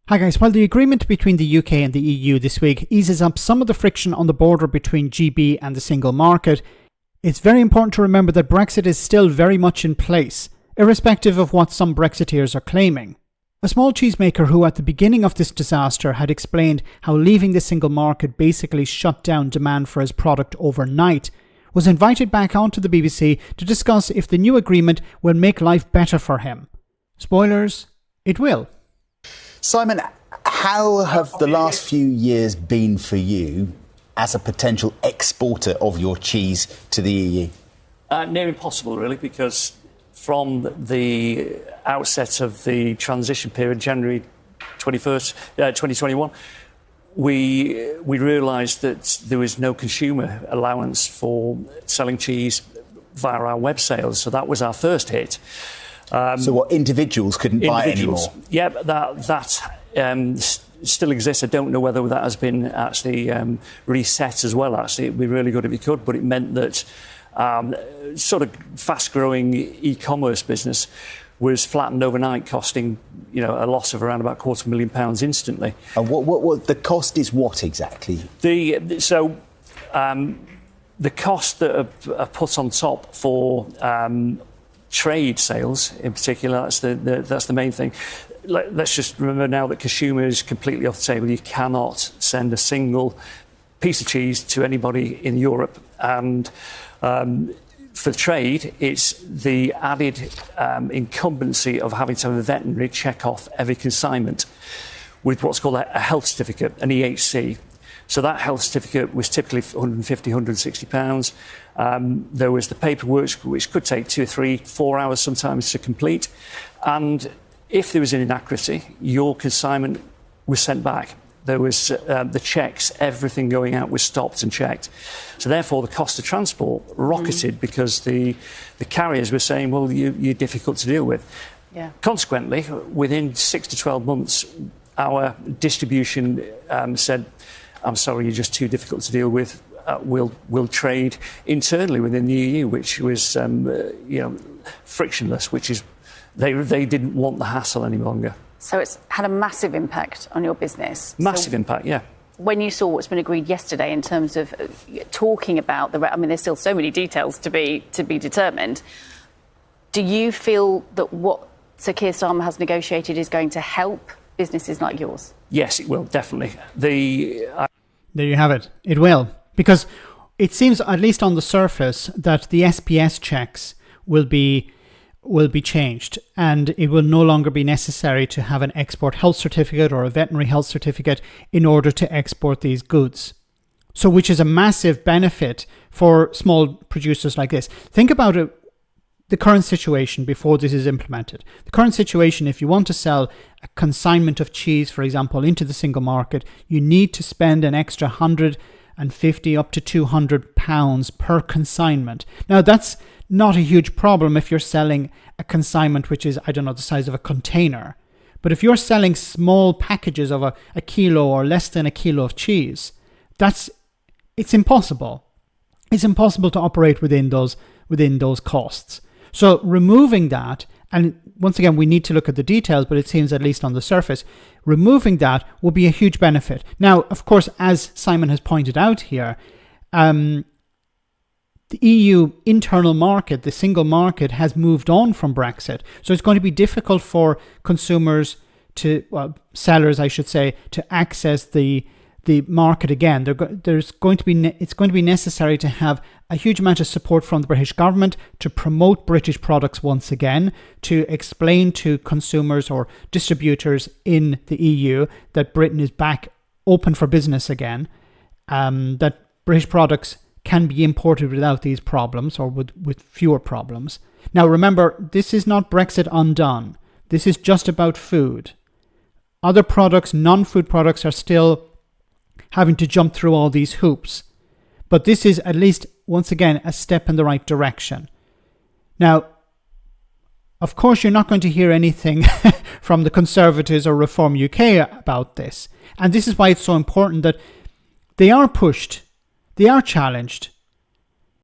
Hi guys, while the agreement between the UK and the EU this week eases up some of the friction on the border between GB and the single market, it's very important to remember that Brexit is still very much in place, irrespective of what some Brexiteers are claiming. A small cheesemaker who at the beginning of this disaster had explained how leaving the single market basically shut down demand for his product overnight was invited back onto the BBC to discuss if the new agreement will make life better for him. Spoilers, it will. Simon, how have the last few years been for you as a potential exporter of your cheese to the EU? Near impossible, really, because from the outset of the transition period, January 21st, 2021, we realised that there was no consumer allowance for selling cheese via our web sales, so that was our first hit. So what, individuals couldn't buy it anymore? Yeah, that still exists. I don't know whether that has been actually reset as well. Actually, it'd be really good if it could, but it meant that sort of fast-growing e-commerce business was flattened overnight, costing a loss of around about £250,000 instantly. And what the cost is? What exactly? The cost that are put on top for trade sales, in particular, that's the main thing. Let's just remember now that consumer is completely off the table. You cannot send a single piece of cheese to anybody in Europe. And for trade, it's the added incumbency of having to have a veterinary check off every consignment with what's called a health certificate, an EHC. So that health certificate was typically £150, £160. There was the paperwork, which could take 2 or 3, 4 hours sometimes to complete. And if there was an inaccuracy, your consignment was sent back. There was the checks, everything going out was stopped and checked. So therefore, the cost of transport rocketed because the carriers were saying, well, you're difficult to deal with. Yeah. Consequently, within 6 to 12 months, our distribution said, I'm sorry, you're just too difficult to deal with. We'll trade internally within the EU, which was frictionless, which is they didn't want the hassle any longer. So it's had a massive impact on your business. Massive impact, yeah. When you saw what's been agreed yesterday in terms of talking about there's still so many details to be determined. Do you feel that what Sir Keir Starmer has negotiated is going to help businesses like yours? Yes, it will, definitely. There you have it. It will. Because it seems, at least on the surface, that the SPS checks will be changed, and it will no longer be necessary to have an export health certificate or a veterinary health certificate in order to export these goods. So, which is a massive benefit for small producers like this. Think about it. The current situation before this is implemented. The current situation, if you want to sell a consignment of cheese, for example, into the single market, you need to spend an extra £150 up to £200 per consignment. Now, that's not a huge problem if you're selling a consignment which is, the size of a container. But if you're selling small packages of a kilo or less than a kilo of cheese, it's impossible. It's impossible to operate within those costs. So removing that, and once again, we need to look at the details, but it seems, at least on the surface, removing that will be a huge benefit. Now, of course, as Simon has pointed out here, the EU internal market, the single market, has moved on from Brexit. So it's going to be difficult for consumers sellers, I should say, to access the market again. It's going to be necessary to have a huge amount of support from the British government to promote British products once again, to explain to consumers or distributors in the EU that Britain is back open for business again, that British products can be imported without these problems or with fewer problems. Now remember, this is not Brexit undone. This is just about food. Other products, non-food products, are still having to jump through all these hoops. But this is, at least, once again, a step in the right direction. Now, of course, you're not going to hear anything from the Conservatives or Reform UK about this. And this is why it's so important that they are pushed, they are challenged,